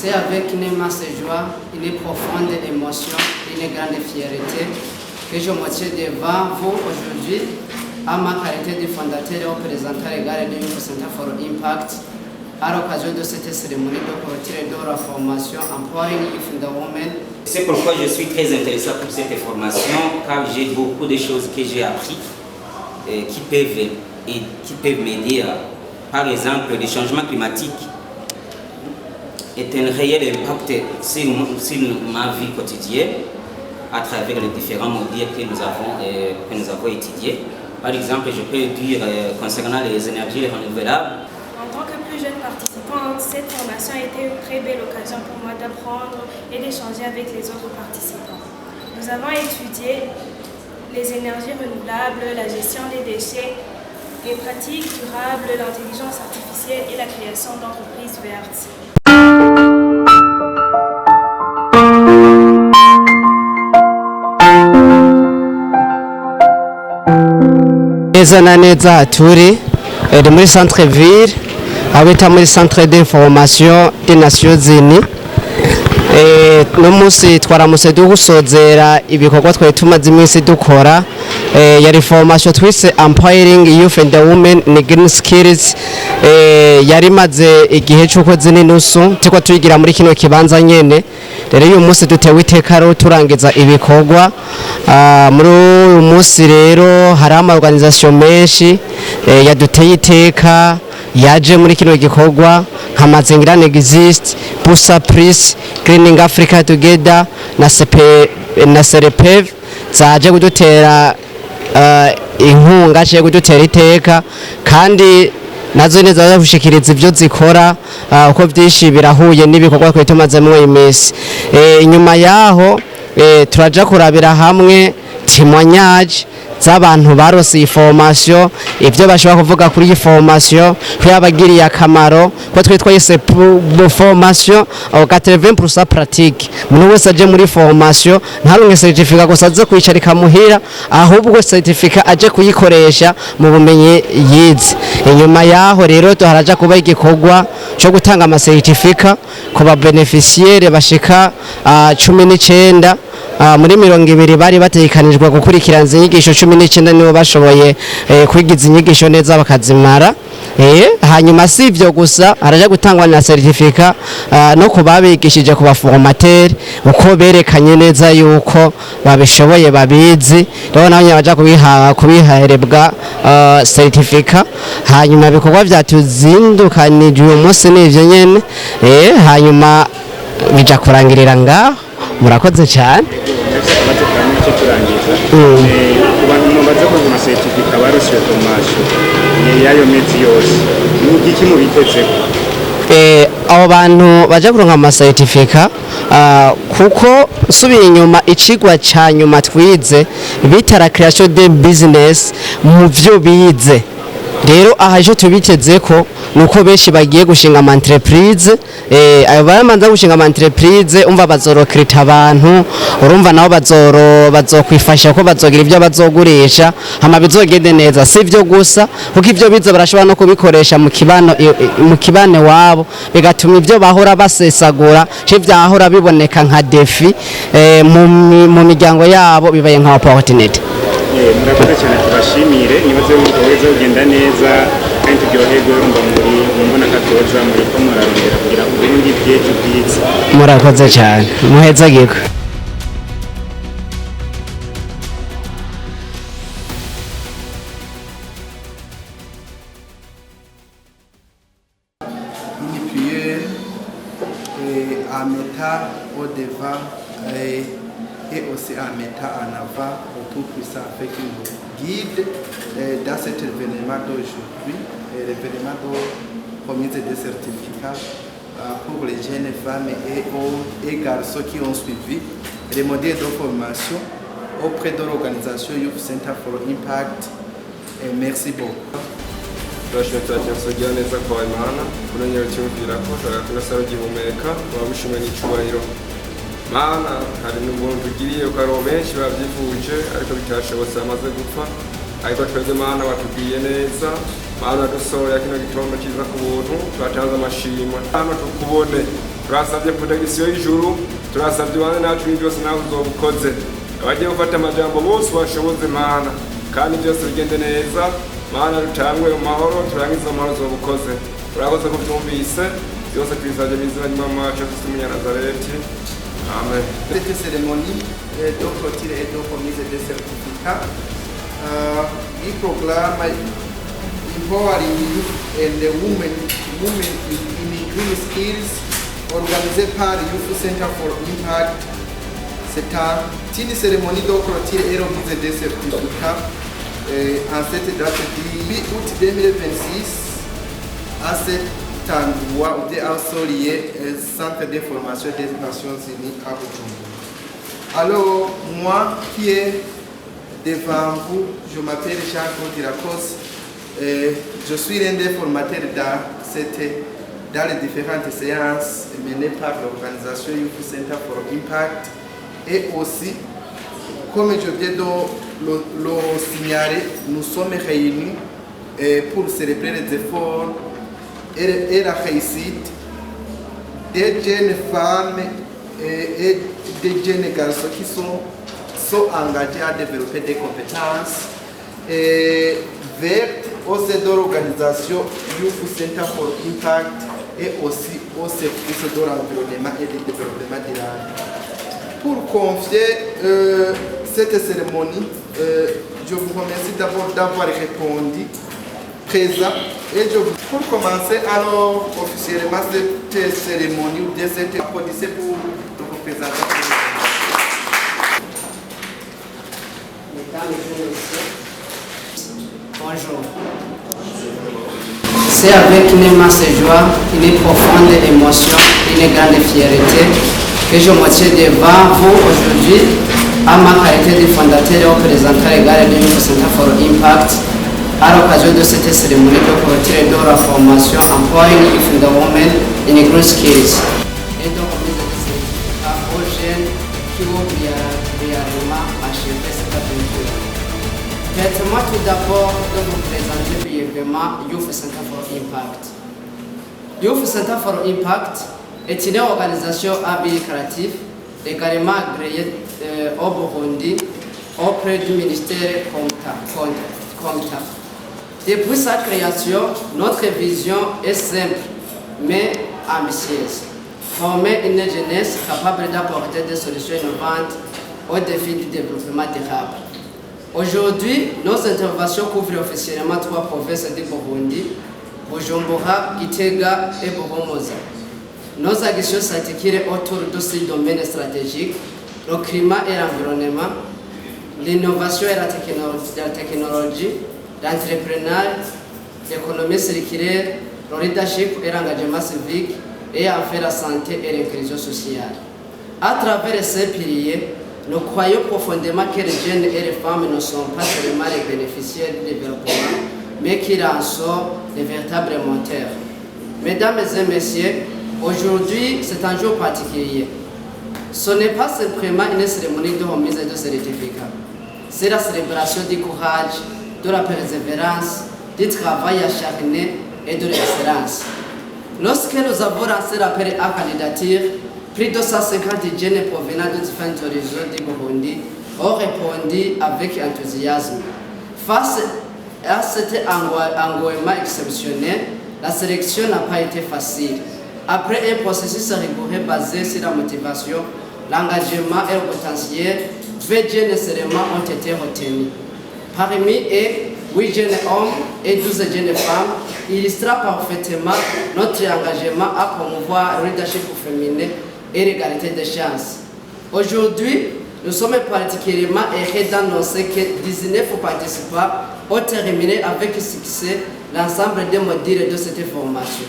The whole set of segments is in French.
C'est avec une immense joie, une profonde émotion, une grande fierté que je me tiens devant vous aujourd'hui à ma qualité de fondateur et représentant légal du Youth Center for Impact à l'occasion de cette cérémonie de clôture de la formation Empowering Youth and Women. C'est pourquoi je suis très intéressé pour cette formation, car j'ai beaucoup de choses que j'ai appris qui peuvent m'aider. Par exemple, le changement climatique est un réel impact sur ma vie quotidienne à travers les différents modules que nous avons étudiés. Par exemple, je peux dire concernant les énergies renouvelables. En tant que plus jeune participante, cette formation a été une très belle occasion pour moi d'apprendre et d'échanger avec les autres participants. Nous avons étudié les énergies renouvelables, la gestion des déchets, les pratiques durables, l'intelligence artificielle et la création d'entreprises vertes. Neza na neza turi muri centre ville abita muri centre d'information des Nations Unies. No munsi twaramutse dugusozera ibikorwa twari tumaze iminsi dukora yari formation twise Empowering Youth and Women in Green Skills. Yari maze igihe cy'uko n'inusu tiko tuyigira muri kino kibanza nyene. Rero uyu munsi dutewe iteka ro turangiza ibikorwa muri uyu munsi rero hari ama organisation menshi yaduteye iteka yaje muri kino gikorwa nka Mazingirane Exist, Pusa Pris, Greening Africa Together na CRPV zaje kudutera inkunga cyo kudutera iteka kandi nazo neza zavushikiriza ivyo zikora uko byinshi birahuye n'ibikorwa kwe tumazemo imisi. Inyuma yaho turaja kurabira hamwe témoignage z'abantu barose iyi formation, ivyo bashobora kuvuga kuri iyi formation kwabagiriye akamaro ko twe twese formation au 80% pratique. Umuntu wese aje muri formation ntarunge certificate gusa aze kwicarika muhira, ahubwo certificate aje kuyikoresha mu bumenyi yize. Inyuma yaho rero tuharaja kuba igikorwa cyo gutanga ama certificate ku ba beneficiaire bashika 19 muri 20 bari batekanijwe gukurikirana inyigisho 19 nibo bashoboye kwigiza inyigisho neza bakazimara. Hanyuma si ivyo gusa araje gutangwa na certificate no kubabigishije ku baformateur uko berekanye neza yuko babishoboye babizi, rero nabanye baja kubiharebwa certificate. Hanyuma bikorwa byatuzindukanije uyu munsi n'ivyo nyene, hanyuma bija kurangirira ngaho. Murakoze cyane. Abo bantu baje kuronka ama certificate kuko subiye inyuma icigwa ca nyuma twize bitara creation de business mu vyo bize. Rero ahaje tubiteze ko nuko benshi bagiye gushinga ama entreprise, ayo baramanza gushinga ama entreprise umva bazorokrita abantu, urumva nabo bazokwifasha ko bazogira ivyo bazogurisha hama bizogende neza. Sivyo gusa kuko ivyo bize barashobora no kubikoresha mu kibane wabo, bigatuma ivyo bahora basesagura cy'ivyahora biboneka nka defi mu miryango yabo bibaye nka opportunity. Murakoze cyane, tubashimire. Nibaze ko mukomeze kugenda neza kandi turyoherwe urumva muri mbona katoza muri ko murarondera kugira ngo Burundi byeje bwiza. Murakoze cyane, muhezagirwe. Une prière à mettre au devant et aussi à mettre en avant au Tout-Puissant avec nous guide dans cet événement d'aujourd'hui, l'événement de remise des certificats pour les jeunes femmes et garçons qui ont suivi les modèles de formation auprès de l'organisation Youth Center for Impact. Merci beaucoup. Turashimira cyane neza kwa Imana kunanyera cyumvira ko turasaba gihumeka wabishimwe n'icubahiro. Mana hari n'ubuntu tugiriye ko ari benshi babyifuje ariko bitashobotse amaze gupfa, ariko twebwe Mana watubwiye neza. Mana dusohoye kino gitondo kiza ku buntu twatanze amashimwe. Hano tukubone turasabye protection y'ijuru turasabye bane nacu ibintu byose nawe uzobukoze abagiye gufata amajambo bose bashoboze Mana kandi byose bigende neza Mana rutangwe mu mahoro turangiza mu mahoro uzobukoze urakoze ko byumvise byose twisabye mu izina ry'Umwami wacu Yesu Nazareti amen. Cette cérémonie de clôture et de remise des certificats proclame empowering youth and the women in green skills organisée par Youth Center for Impact. C'est une cérémonie de clôture et remise des certificats en cette date du 8 août 2026 à cet endroit où est associé le Centre de formation des Nations Unies à Bujumbura. Alors, moi qui est devant vous, je m'appelle Jean-Claude Diracos. Je suis l'un des formateurs dans les différentes séances menées par l'organisation Youth Center for Impact. Et aussi, comme je viens de le signaler, nous sommes réunis pour célébrer les efforts et la réussite des jeunes femmes et des jeunes garçons qui sont engagés à développer des compétences vertes au sein de l'organisation Youth Center for Impact et aussi au service de l'environnement et du développement durable. Pour confier cette cérémonie, je vous remercie d'abord d'avoir répondu présent. Et pour commencer, alors officiellement cette cérémonie ou bien cette applaudissez pour le représentant. Mesdames et messieurs, bonjour. C'est avec une immense joie, une profonde émotion, une grande fierté que je me tiens devant vous aujourd'hui à ma qualité de fondateur et représentant légal du Youth Center for Impact à l'occasion de cette cérémonie de clôture et de la formation Empowering Youth and Women in Green Skills et de remise de certificats aux jeunes qui ont réellement achevé cette aventure. Permettez-moi tout d'abord de vous présenter brièvement Youth Center for Impact. Youth Center for Impact est une organisation habilitative légalement agréée au Burundi auprès du ministère comptable. Depuis sa création, notre vision est simple mais ambitieuse. Former une jeunesse capable d'apporter des solutions innovantes aux défis du développement durable. Aujourd'hui, nos interventions couvrent officiellement 3 provinces du Burundi, Bujumbura, Gitega et Buhumuza. Nos actions s'articulent autour de 6 domaines stratégiques, le climat et l'environnement, l'innovation et la technologie, l'entrepreneuriat, l'économie circulaire, le leadership et l'engagement civique, et enfin la santé et l'inclusion sociale. À travers ces piliers, nous croyons profondément que les jeunes et les femmes ne sont pas seulement les bénéficiaires du développement, mais qu'ils en sont les véritables moteurs. Mesdames et messieurs, aujourd'hui, c'est un jour particulier. Ce n'est pas simplement une cérémonie de remise de certificats. C'est la célébration du courage, de la persévérance, du travail acharné et de l'excellence. Lorsque nous avons lancé l'appel à candidature, plus de 150 jeunes provenant de différents horizons du Burundi ont répondu avec enthousiasme. Face à cet engouement exceptionnel, la sélection n'a pas été facile. Après un processus rigoureux basé sur la motivation, l'engagement et le potentiel, 20 jeunes seulement ont été retenus. Parmi eux, 8 jeunes hommes et 12 jeunes femmes illustrent parfaitement notre engagement à promouvoir le leadership féminin et l'égalité des chances. Aujourd'hui, nous sommes particulièrement heureux d'annoncer que 19 participants ont terminé avec succès l'ensemble des modules de cette formation.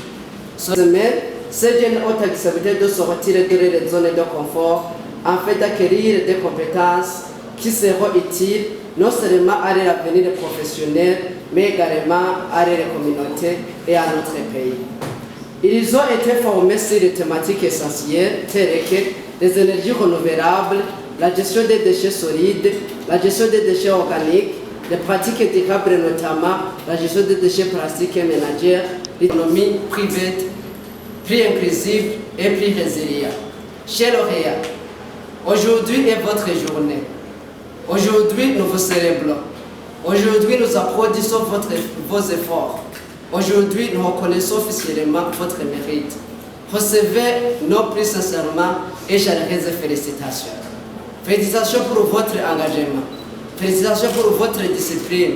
Cette semaine, ces jeunes ont accepté de se retirer de leur zone de confort afin d'acquérir des compétences qui seront utiles non seulement à leur avenir professionnel, mais également à leur communauté et à notre pays. Ils ont été formés sur des thématiques essentielles telles que les énergies renouvelables, la gestion des déchets solides, la gestion des déchets organiques, les pratiques durables notamment la gestion des déchets plastiques et ménagères, l'économie privée, plus inclusive, et plus résilients. Chers lauréats, aujourd'hui est votre journée. Aujourd'hui, nous vous célébrons. Aujourd'hui, nous applaudissons vos efforts. Aujourd'hui, nous reconnaissons officiellement votre mérite. Recevez nos plus sincèrement et chaleureuses félicitations. Félicitations pour votre engagement. Félicitations pour votre discipline.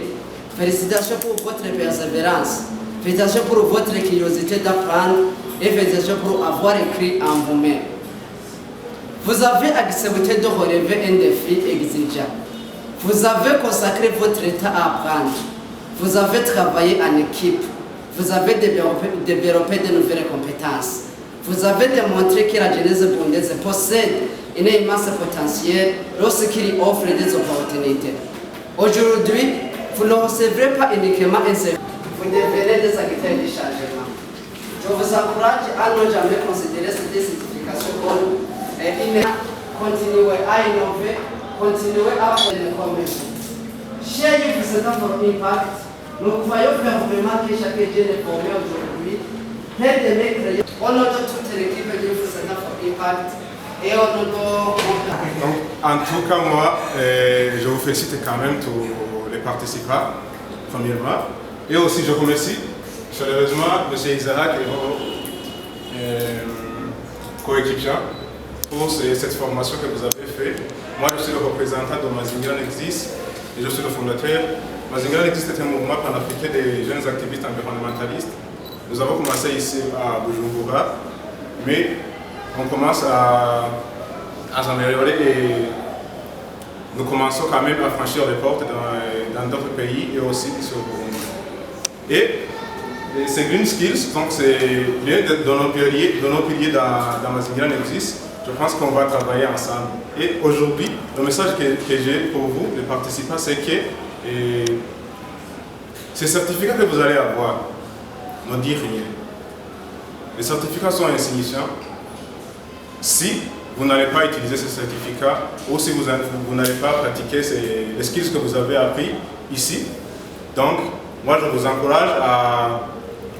Félicitations pour votre persévérance. Félicitations pour votre curiosité d'apprendre et félicitations pour avoir écrit en vous-même. Vous avez accepté de relever un défi exigeant. Vous avez consacré votre temps à apprendre. Vous avez travaillé en équipe. Vous avez développé de nouvelles compétences. Vous avez démontré que la jeunesse burundaise possède un immense potentiel lorsqu'il offre des opportunités. Aujourd'hui, vous ne recevrez pas uniquement un service, vous devenez des acteurs du changement. Je vous encourage à ne jamais considérer cette certification comme une continuer à innover, continuer à faire des conversions. Chers Youth Center for Impact, nous croyons fermement que chaque jeune formé aujourd'hui peut aimer créer au nom de toute l'équipe de Youth Center for Impact et au nom de... Donc, en tout cas, moi, je vous félicite quand même tous les participants, premièrement. Et aussi, je remercie chaleureusement M. Isaac et vos coéquipiers pour cette formation que vous avez faite. Moi, je suis le représentant de Mazingira Nexis et je suis le fondateur. Mazingira Nexis est un mouvement panafricain des jeunes activistes environnementalistes. Nous avons commencé ici à Bujumbura, mais on commence à s'améliorer et nous commençons quand même à franchir les portes dans d'autres pays et aussi ici au Burundi. Et ces Green Skills, donc c'est l'un de nos piliers dans Mazingira Nexis. Je pense qu'on va travailler ensemble. Et aujourd'hui, le message que j'ai pour vous, les participants, c'est que ces certificats que vous allez avoir ne disent rien. Les certificats sont insignifiants si vous n'allez pas utiliser ces certificats ou si vous n'allez pas pratiquer les skills que vous avez appris ici. Donc, moi, je vous encourage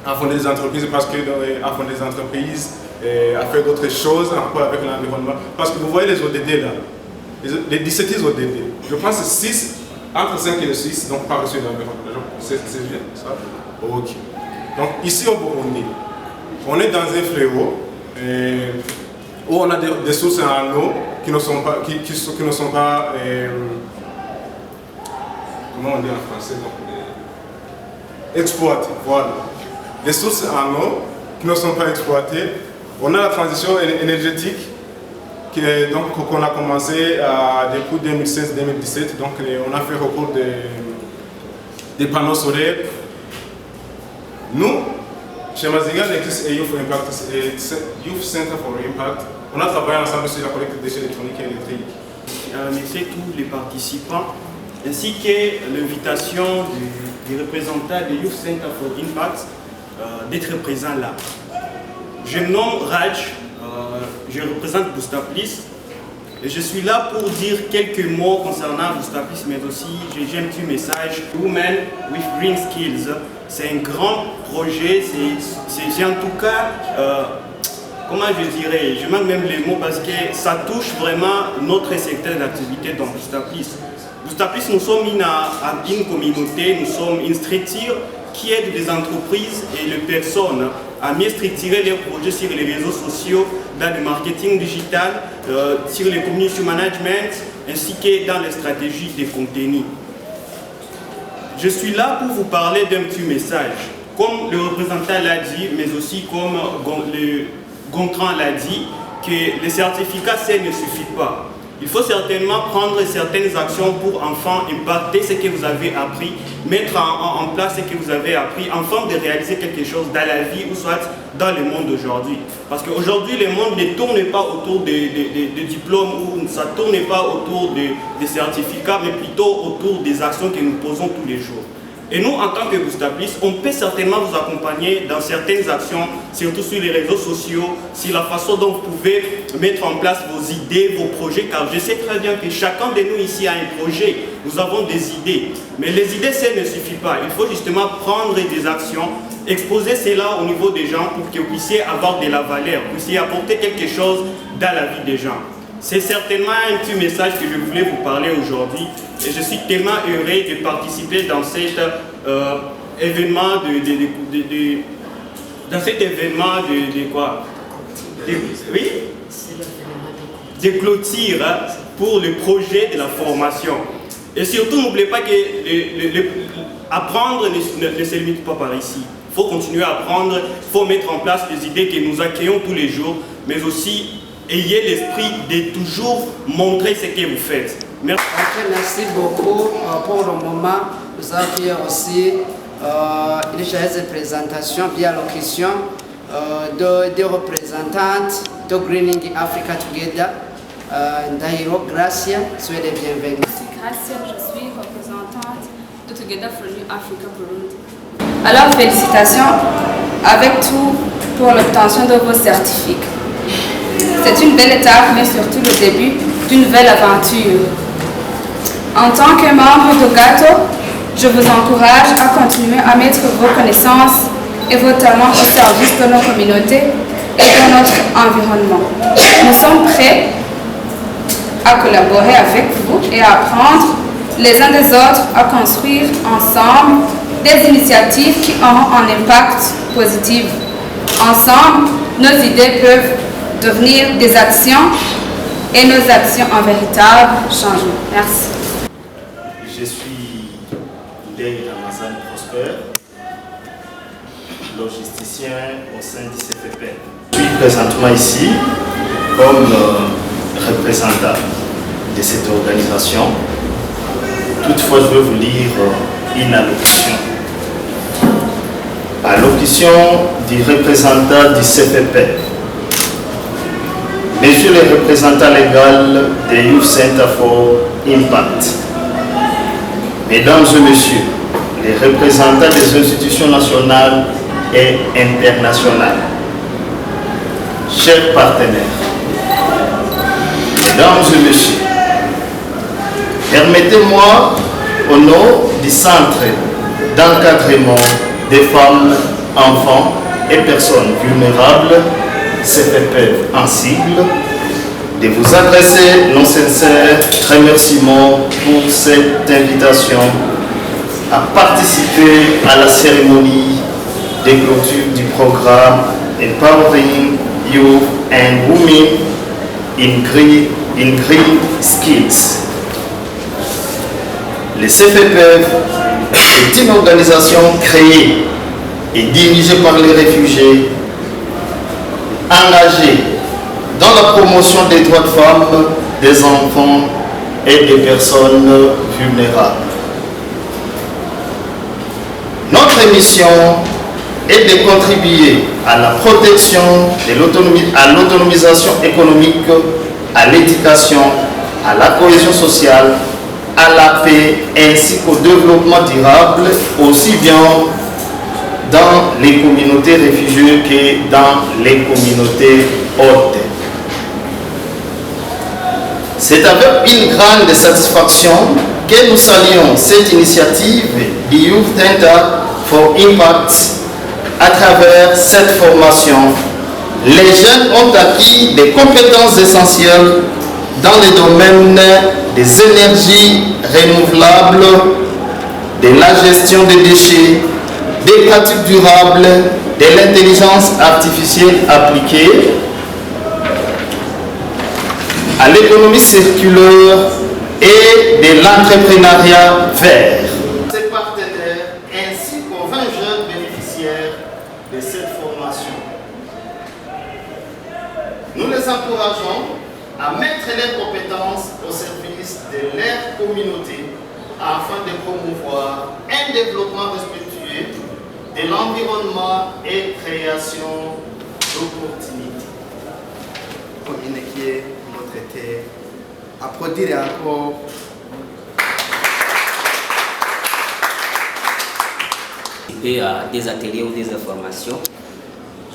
à fonder des entreprises parce que à fonder des entreprises, à faire d'autres choses en rapport avec l'environnement. Parce que vous voyez les ODD là, les 17 ODD, je pense que 6, entre 5 et 6, donc par dessus l'environnement. C'est bien ça? Ok. Donc ici au Burundi, on est dans un fléau où on a des sources en eau qui ne sont pas, comment on dit en français, exploitées. Voilà. Des sources en eau qui ne sont pas exploitées. On a la transition énergétique qu'on a commencé depuis 2016-2017. Donc on a fait recours des panneaux solaires. Nous, chez Mazingira Nexis et Youth Center for Impact, on a travaillé ensemble sur la collecte de déchets électroniques et électriques. Remercier tous les participants ainsi que l'invitation du représentant du Youth Center for Impact d'être présent là. Je me nomme Raj, je représente Boostaplis et je suis là pour dire quelques mots concernant Boostaplis, mais aussi j'ai un petit message. Women with Green Skills, c'est un grand projet, c'est en tout cas, comment je dirais, je manque même les mots parce que ça touche vraiment notre secteur d'activité dans Boostaplis. Boostaplis, nous sommes une communauté, nous sommes une structure qui aide les entreprises et les personnes à mieux structurer leurs projets sur les réseaux sociaux, dans le marketing digital, sur les community management, ainsi que dans les stratégies de contenu. Je suis là pour vous parler d'un petit message. Comme le représentant l'a dit, mais aussi comme le Gontran l'a dit, que les certificats, ça ne suffit pas. Il faut certainement prendre certaines actions pour enfin impacter ce que vous avez appris, mettre en place ce que vous avez appris, enfin de réaliser quelque chose dans la vie ou soit dans le monde d'aujourd'hui. Parce qu'aujourd'hui, le monde ne tourne pas autour des diplômes ou ça ne tourne pas autour des certificats, mais plutôt autour des actions que nous posons tous les jours. Et nous, en tant que Boostaplis, on peut certainement vous accompagner dans certaines actions, surtout sur les réseaux sociaux, sur la façon dont vous pouvez mettre en place vos idées, vos projets, car je sais très bien que chacun de nous ici a un projet, nous avons des idées. Mais les idées, ça ne suffit pas. Il faut justement prendre des actions exposer cela au niveau des gens pour que vous puissiez avoir de la valeur, vous puissiez apporter quelque chose dans la vie des gens. C'est certainement un petit message que je voulais vous parler aujourd'hui et je suis tellement heureux de participer dans cet événement de clôture pour le projet de la formation. Et surtout, n'oubliez pas que apprendre ne se limite pas par ici. Il faut continuer à apprendre, il faut mettre en place des idées que nous accueillons tous les jours, mais aussi ayez l'esprit de toujours montrer ce que vous faites. Merci. Merci beaucoup pour le moment. Nous avons aussi une chaise de présentation via l'occasion des représentantes de Greening Africa Together. Ndairo Gracia, soyez les bienvenus. Gracia, je suis représentante de Together for New Africa Burundi. Alors félicitations avec tout pour l'obtention de vos certificats. C'est une belle étape, mais surtout le début d'une nouvelle aventure. En tant que membre de GATO, je vous encourage à continuer à mettre vos connaissances et vos talents au service de nos communautés et de notre environnement. Nous sommes prêts à collaborer avec vous et à apprendre les uns des autres à construire ensemble des initiatives qui auront un impact positif. Ensemble, nos idées peuvent devenir des actions et nos actions un véritable changement. Merci. Je suis Ndei Ramazan Prosper, logisticien au sein du CFP. Je suis présentement ici comme représentant de cette organisation. Toutefois, je vais vous lire une allocution. Allocution du représentant du CFP. Messieurs les représentants légaux des Youth Center for Impact, Mesdames et Messieurs, les représentants des institutions nationales et internationales, chers partenaires, Mesdames et Messieurs, permettez-moi, au nom du Centre d'encadrement des femmes, enfants et personnes vulnérables, CFP en sigle, de vous adresser nos sincères remerciements pour cette invitation à participer à la cérémonie de clôture du programme Empowering Youth and Women in Green Skills. Le CFP est une organisation créée et dirigée par les réfugiés, engagée dans la promotion des droits de femmes, des enfants et des personnes vulnérables. Notre mission est de contribuer à la protection, à l'autonomisation économique, à l'éducation, à la cohésion sociale, à la paix ainsi qu'au développement durable, aussi bien dans les communautés réfugiées que dans les communautés hôtes. C'est avec une grande satisfaction que nous saluons cette initiative du Youth Center for Impact. À travers cette formation, les jeunes ont acquis des compétences essentielles dans les domaines des énergies renouvelables, de la gestion des déchets, des pratiques durables, de l'intelligence artificielle appliquée, à l'économie circulaire et de l'entrepreneuriat vert. Ses partenaires ainsi qu'aux 20 jeunes bénéficiaires de cette formation. Nous les encourageons à mettre leurs compétences au service de leur communauté afin de promouvoir un développement respectueux de l'environnement et création d'opportunités. Pour inquiéter notre terre, applaudir encore. À des ateliers ou des informations,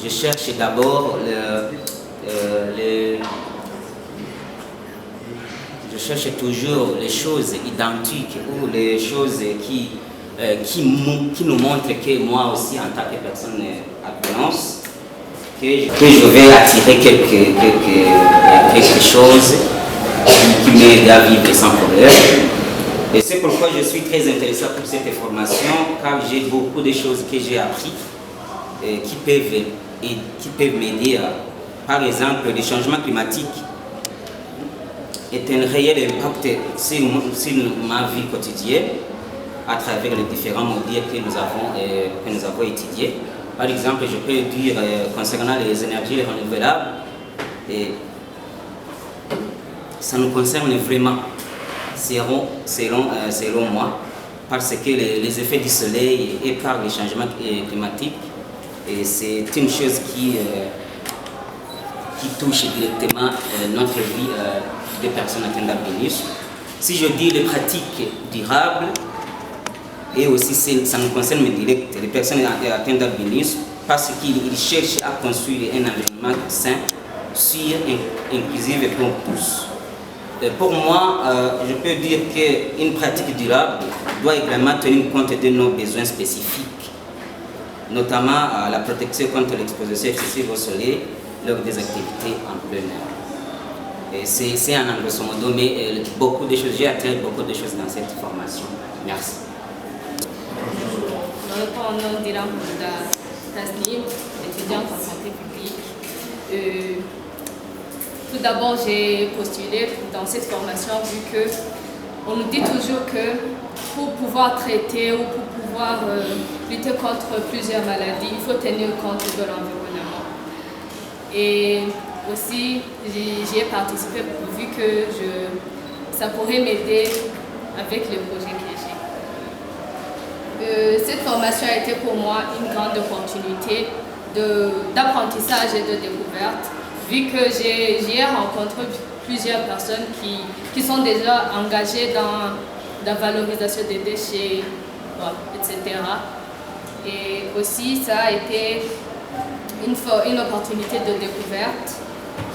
je cherche d'abord je cherche toujours les choses identiques ou les choses qui qui nous montre que moi aussi, en tant que personne appelance, que je vais attirer quelque chose qui m'aide à vivre sans problème. Et c'est pourquoi je suis très intéressé pour cette formation, car j'ai beaucoup de choses que j'ai appris qui peuvent m'aider. Par exemple, le changement climatique est un réel impact sur ma vie quotidienne à travers les différents modules que nous avons étudiés. Par exemple, je peux dire concernant les énergies renouvelables, ça nous concerne vraiment, selon moi, parce que les effets du soleil et par les changements climatiques, c'est une chose qui touche directement notre vie des personnes atteintes d'albinisme. Si je dis les pratiques durables, et aussi ça nous concerne direct les personnes atteintes d'albinisme, parce qu'ils cherchent à construire un environnement sain, sûr, inclusif et pour tous. Pour moi, je peux dire qu'une pratique durable doit également tenir compte de nos besoins spécifiques, notamment la protection contre l'exposition excessive au soleil lors des activités en plein air. C'est un grosso modo, mais beaucoup de choses, j'ai atteint beaucoup de choses dans cette formation. Merci. Mon nom est Diram Tasnim, étudiante en santé publique. Tout d'abord, j'ai postulé dans cette formation vu qu'on nous dit toujours que pour pouvoir traiter ou pour pouvoir lutter contre plusieurs maladies, il faut tenir compte de l'environnement. Et aussi, j'y ai participé vu que ça pourrait m'aider avec le projet que j'ai. Cette formation a été pour moi une grande opportunité d'apprentissage et de découverte, vu que j'y ai rencontré plusieurs personnes qui sont déjà engagées dans la valorisation des déchets, etc. Et aussi, ça a été une opportunité de découverte.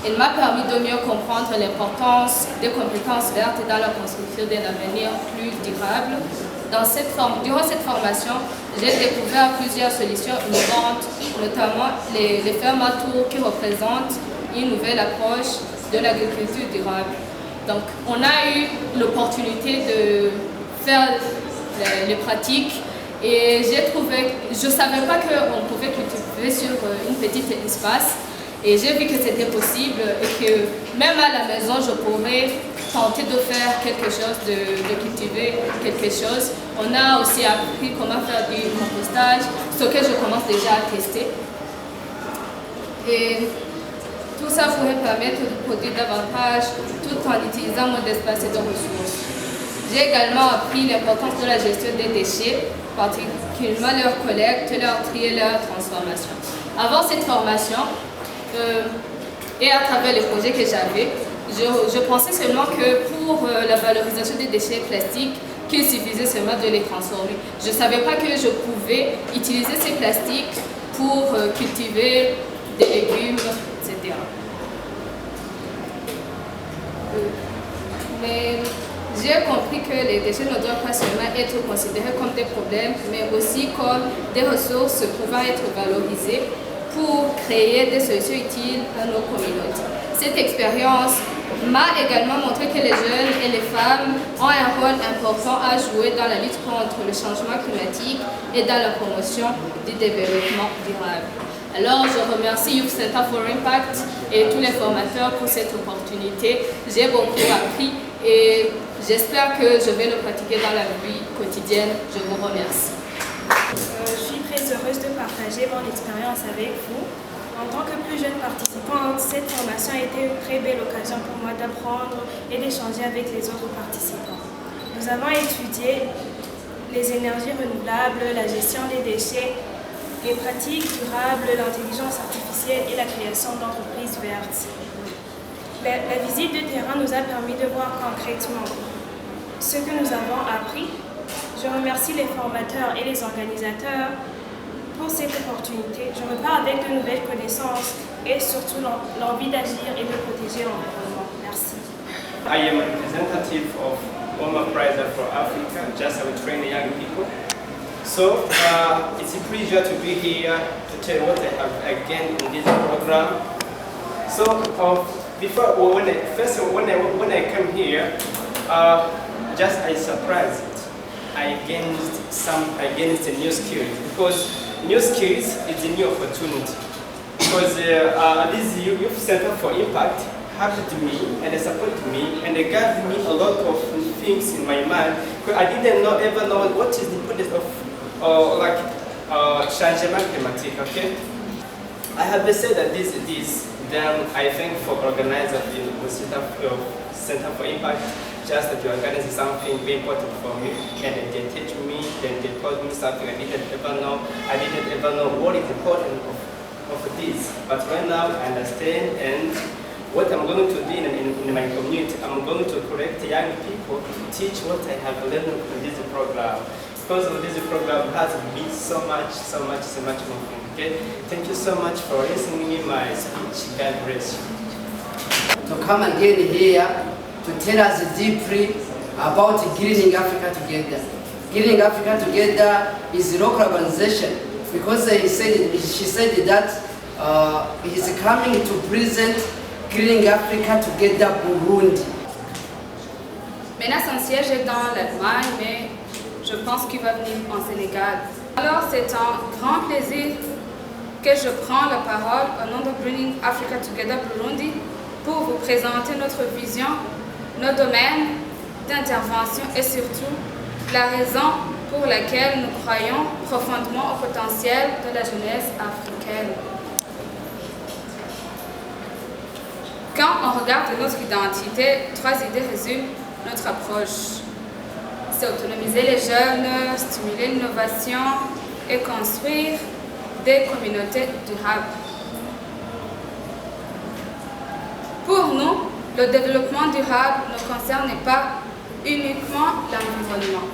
Elle m'a permis de mieux comprendre l'importance des compétences vertes dans la construction d'un avenir plus durable. Durant cette formation, j'ai découvert plusieurs solutions innovantes, notamment les fermes à tour qui représentent une nouvelle approche de l'agriculture durable. Donc, on a eu l'opportunité de faire les pratiques et je ne savais pas qu'on pouvait cultiver sur une petite espace. Et j'ai vu que c'était possible et que même à la maison, je pourrais tenter de faire quelque chose, de cultiver quelque chose. On a aussi appris comment faire du compostage, ce que je commence déjà à tester. Et tout ça pourrait permettre de produire davantage tout en utilisant moins d'espace et de ressources. J'ai également appris l'importance de la gestion des déchets, particulièrement leur collecte, leur tri et leur transformation. Avant cette formation, et à travers les projets que j'avais, je pensais seulement que pour la valorisation des déchets plastiques, qu'il suffisait seulement de les transformer. Je ne savais pas que je pouvais utiliser ces plastiques pour cultiver des légumes, etc. Mais j'ai compris que les déchets ne doivent pas seulement être considérés comme des problèmes, mais aussi comme des ressources pouvant être valorisées pour créer des solutions utiles à nos communautés. Cette expérience m'a également montré que les jeunes et les femmes ont un rôle important à jouer dans la lutte contre le changement climatique et dans la promotion du développement durable. Alors, je remercie Youth Center for Impact et tous les formateurs pour cette opportunité. J'ai beaucoup appris et j'espère que je vais le pratiquer dans la vie quotidienne. Je vous remercie. Je suis très heureuse de partager mon expérience avec vous. En tant que plus jeune participante, cette formation a été une très belle occasion pour moi d'apprendre et d'échanger avec les autres participants. Nous avons étudié les énergies renouvelables, la gestion des déchets, les pratiques durables, l'intelligence artificielle et la création d'entreprises vertes. La visite de terrain nous a permis de voir concrètement ce que nous avons appris. Je remercie les formateurs et les organisateurs pour cette opportunité. Je repars avec de nouvelles connaissances et surtout l'envie d'agir et de protéger l'environnement. Merci. I am a representative of Women Prize for Africa, just to train young people. So it's a pleasure to be here to tell what I have gained in this program. So before, when I came here, just I surprised. I gained a new skill, because new skills is a new opportunity. Because this Youth Center for Impact helped me and supported me and they gave me a lot of things in my mind. Because I didn't ever know what is the importance of changement climatique. Okay, I have said that this. Then I thank for organizers in the Center for Impact, just that you organize something very important for me, and they teach me, then they taught me something I didn't ever know. I didn't ever know what is important of this, but right now I understand, and what I'm going to do in my community, I'm going to correct young people to teach what I have learned in this program. Because of this program has been so much more fun. Okay? Thank you so much for listening to my speech. God bless you. To come again here to tell us deeply about Greening Africa Together. Greening Africa Together is a local organization, because she said that he's coming to present Greening Africa Together Burundi. Maintenant, son siège est dans l'Allemagne, mais je pense qu'il va venir en Sénégal. Alors, c'est un grand plaisir que je prends la parole au nom de Greening Africa Together Burundi pour vous présenter notre vision, nos domaines d'intervention et surtout la raison pour laquelle nous croyons profondément au potentiel de la jeunesse africaine. Quand on regarde notre identité, 3 idées résument notre approche. C'est autonomiser les jeunes, stimuler l'innovation et construire des communautés durables. Pour nous, le développement durable ne concerne pas uniquement l'environnement.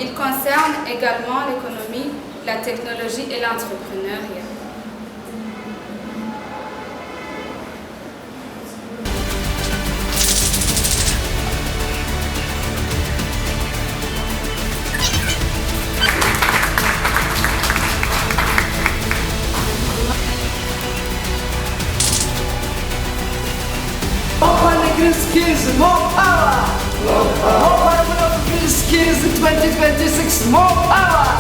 Il concerne également l'économie, la technologie et l'entrepreneuriat. Green skills, more power! More power of green skills in 2026, more power!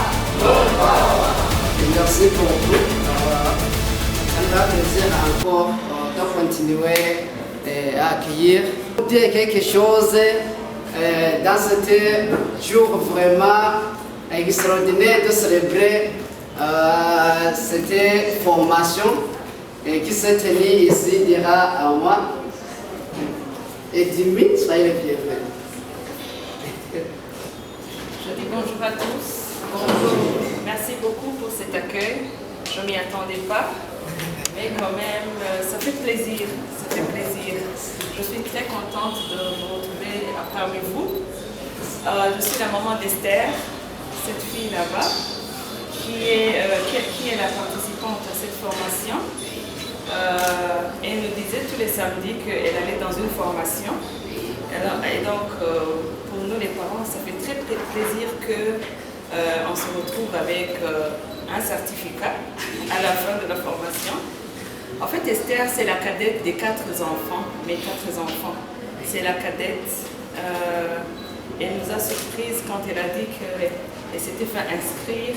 Et merci pour tout. Ça me fait plaisir encore de continuer à accueillir. Dire quelque chose dans ce jour vraiment extraordinaire de célébrer cette formation qui s'est tenue ici dira à moi. Et Dimi, soyez les bienvenus. Je dis bonjour à tous. Bonjour. Merci beaucoup pour cet accueil. Je ne m'y attendais pas, mais quand même, ça fait plaisir. Ça fait plaisir. Je suis très contente de vous retrouver parmi vous. Je suis la maman d'Esther, cette fille là-bas, qui est la participante à cette formation. Elle nous disait tous les samedis qu'elle allait dans une formation. Et donc, pour nous les parents, ça fait très plaisir qu'on se retrouve avec un certificat à la fin de la formation. En fait, Esther, c'est la cadette des 4 enfants, mes 4 enfants. C'est la cadette. Elle nous a surprise quand elle a dit qu'elle s'était fait inscrire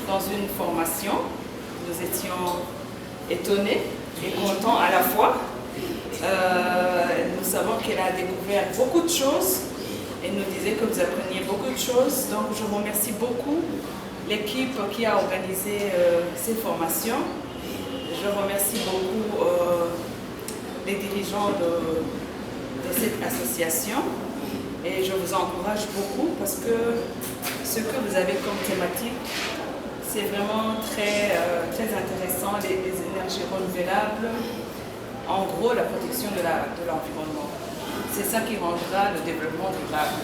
dans une formation. Nous étions étonnés et contents à la fois. Nous savons qu'elle a découvert beaucoup de choses. Elle nous disait que vous appreniez beaucoup de choses. Donc je remercie beaucoup l'équipe qui a organisé ces formations. Je remercie beaucoup les dirigeants de cette association. Et je vous encourage beaucoup parce que ce que vous avez comme thématique, c'est vraiment très intéressant, les énergies renouvelables, en gros la protection de l'environnement. C'est ça qui rendra le développement durable.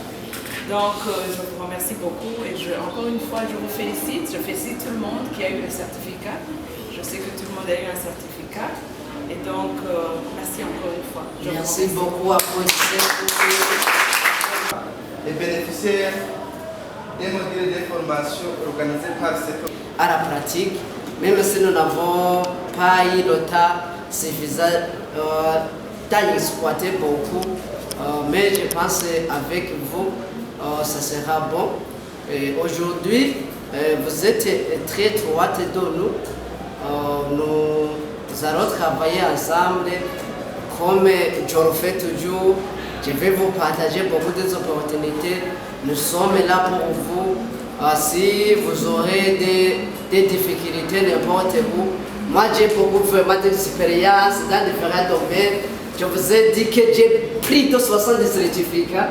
Donc je vous remercie beaucoup et encore une fois je vous félicite. Je félicite tout le monde qui a eu le certificat. Je sais que tout le monde a eu un certificat. Et donc merci encore une fois. Merci beaucoup à vous. Les bénéficiaires des modules de formation organisés par cette à la pratique, même si nous n'avons pas eu le temps suffisant d'exploiter beaucoup, mais je pense qu'avec vous, ça sera bon. Aujourd'hui, vous êtes très étroites de nous. Nous allons travailler ensemble comme je le fais toujours. Je vais vous partager beaucoup d'opportunités. Nous sommes là pour vous. Si vous aurez des difficultés n'importe où, moi j'ai beaucoup vraiment d'expérience dans différents domaines. Je vous ai dit que j'ai pris de 60 certificats,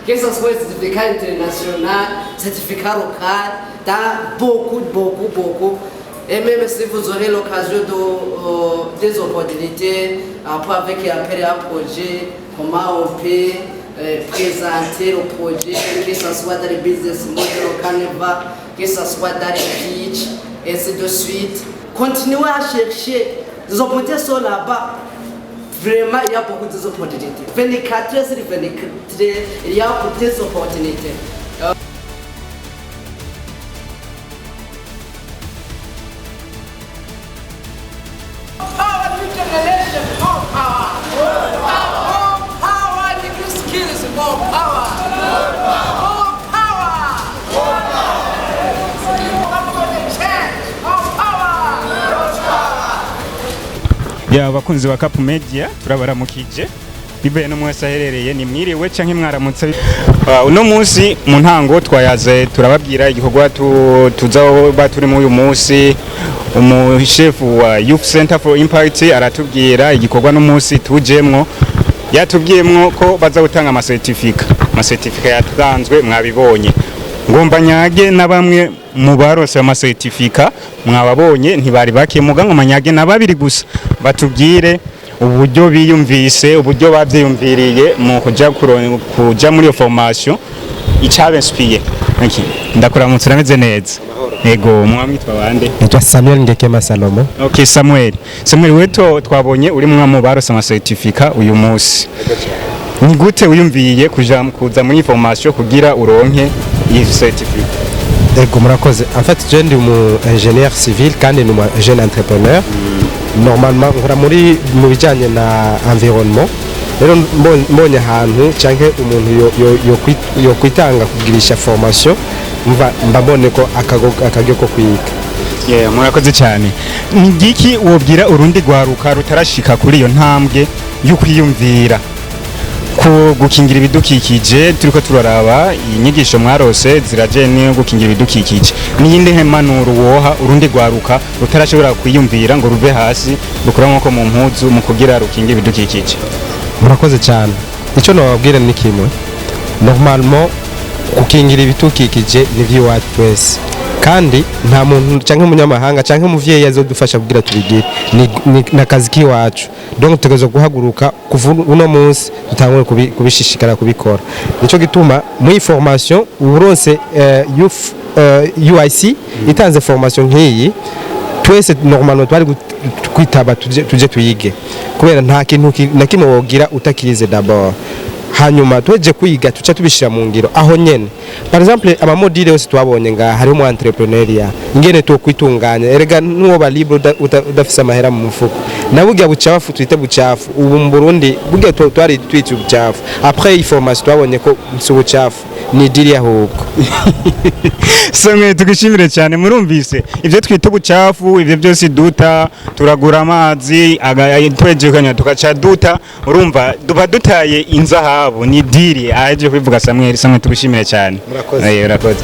que ce soit certificat international, certificat local, dans beaucoup. Et même si vous aurez l'occasion des opportunités, après avec appel à projet, comment on peut présenter le projet, que ce soit dans les business model au Caneva, que ce soit dans les pitch, et ainsi de suite. Continuez à chercher. Les opportunités sont là-bas. Vraiment, il y a beaucoup d'opportunités. 24 heures sur 24 heures, il y a beaucoup d'opportunités. Ya abakunzi ba Cap Media turabaramukije bibaye no mwese aherereye ni mwiriwe canke mwaramutse uno munsi mu ntango twayaze turababwira igikorwa tuzaho baturi mu uyu munsi umushefu wa Youth Center for Impact aratubwira igikorwa no munsi tujemwo yatubwiyemwo ko baza gutanga amasertifika yatanzwe mwabibonye ngomba nyage na bamwe mu barose amasertifika mwababonye ntibari bakemuga ngo manyage na babiri gusa batubwire uburyo biyumvise uburyo bavyiyumviriye mu kuja muri iyo formation icabenspiye ndakuramutse urameze neza ego mwamwitwa bande nitwa Samuel Ngekema Salomo. Okay Samuel weto twabonye uri mu barose amasertifika uyu munsi ni gute wiyumviye kuza muri formation kugira uronke iyi certificat? Ego murakoze. En fait je ndi umu ingénieur civil kandi ni umu jeune entrepreneur. Normalement nkora muri mu bijanye na environnement. Rero mbonye ahantu canke umuntu yo kwitanga kugirisha formation mbabone ko akagyo ko kwiga. Murakoze cyane. Ni giki wobwira urundi gwaruka rutarashika kuri iyo ntambwe yo kwiyumvira ko gukingira ibidukikije turiko turaraba inyigisho mwarose ziraje ni gukingira ibidukikije niyinde hempanuro woha urundi gwaruka rutarashobora kwiyumvira ngo ruve hasi rukora nko mu mpuzu mu kugira rukingira ibidukikije? Murakoze cyane. Ico nababwira ni kimwe, normalement gukingira ibidukikije ni vy'iwacu twese kandi nta muntu canke umunyamahanga canke umuvyeyi azodufasha kugira tubigire ni nakazi kiwacu. Donc tutegezo guhaguruka kuva uno munsi dutangure kubishishikara kubikora. Nico gituma muri formation uronse UIC itanze formation nk'iyi twese normalement twari kwitaba tuje tuyige kubera nta kintu na kimwe wogira utakirize d'abord hanyuma tweje kwiga tuca tubishira mu ngiro aho nyene. Par exemple ama module yose twabonye nga hari mu entrepreneuria ngene to kwitunganya erega nuwo ba libre udafisa amahera mu mufuko nabugira bucafu twite bucafu ubu mu Burundi bugira twari twite bucafu après information twabonye ko nsu bucafu ni diri ahubwo. Samwe tugishimire cyane murumvise ivyo twite bucafu ivyo byose duta turagura amazi twejekanya tukaca duta urumva duba dutaye inzahabu ni diri aje kwivuga Samuel tugishimire cyane. Urakoze.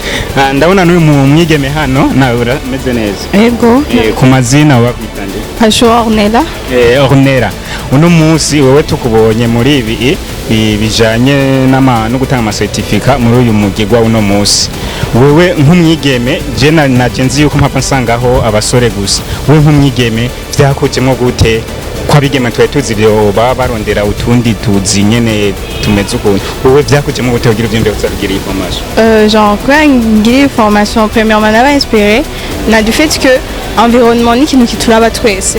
Ndabona n'uyu mwigeme hano nawe urameze neza. Ego. Ku mazina wakwitande? Pasho Ornella. Ornella uno munsi wewe tukubonye muri ibi bijanye no gutanga amasertifika muri uyu mugigwa uno munsi wewe nk'umwigeme je naje nzi yuko mpapa nsangaho abasore gusa wewe nk'umwigeme vyakujemwo gute kwa bigeme twaye tuzi byo barondera utundi tuzi nyene tumeze ukuntu wewe vyakujemwo gute ugira ivyimbe uzagira iyi formation? Genre quoi une formation premièrement m'avait inspiré du fait que environnement ni qui tulaba twese.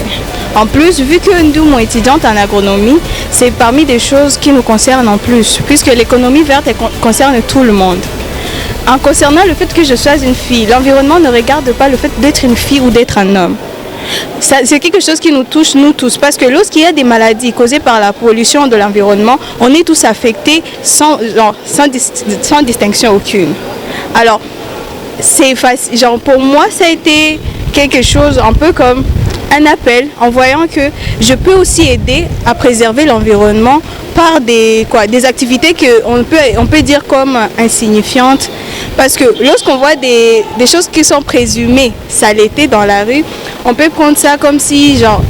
En plus, vu que nous sommes étudiantes en agronomie, c'est parmi des choses qui nous concernent en plus, puisque l'économie verte concerne tout le monde. en concernant le fait que je sois une fille, l'environnement ne regarde pas le fait d'être une fille ou d'être un homme. C'est quelque chose qui nous touche, nous tous, parce que lorsqu'il y a des maladies causées par la pollution de l'environnement, on est tous affectés sans distinction aucune. Alors, c'est facile, genre pour moi, ça a été quelque chose un peu comme un appel en voyant que je peux aussi aider à préserver l'environnement par des activités qu'on peut dire comme insignifiantes. Parce que lorsqu'on voit des choses qui sont présumées saleté dans la rue, on peut prendre ça comme si, genre,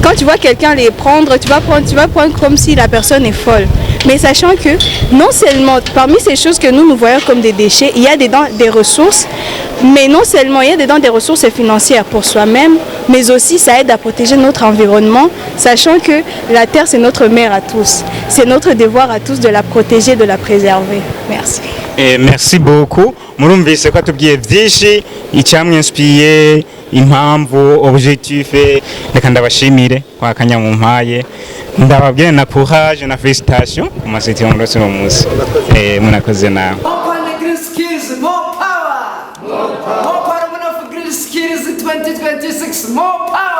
quand tu vois quelqu'un les prendre, tu vas prendre comme si la personne est folle. Mais sachant que non seulement parmi ces choses que nous voyons comme des déchets, il y a dedans des ressources, mais non seulement il y a dedans des ressources financières pour soi-même, mais aussi ça aide à protéger notre environnement, sachant que la terre c'est notre mère à tous. C'est notre devoir à tous de la protéger, de la préserver. Merci. Et merci beaucoup. Murumvise ko atubwiye byinshi icyamwinspiye impamvu objectif reka ndabashimire kwa kanyamumpaye ndababwiye na courage na félicitations ku masitio murose no munsi munakoze nawe More power of green skills 2026 more power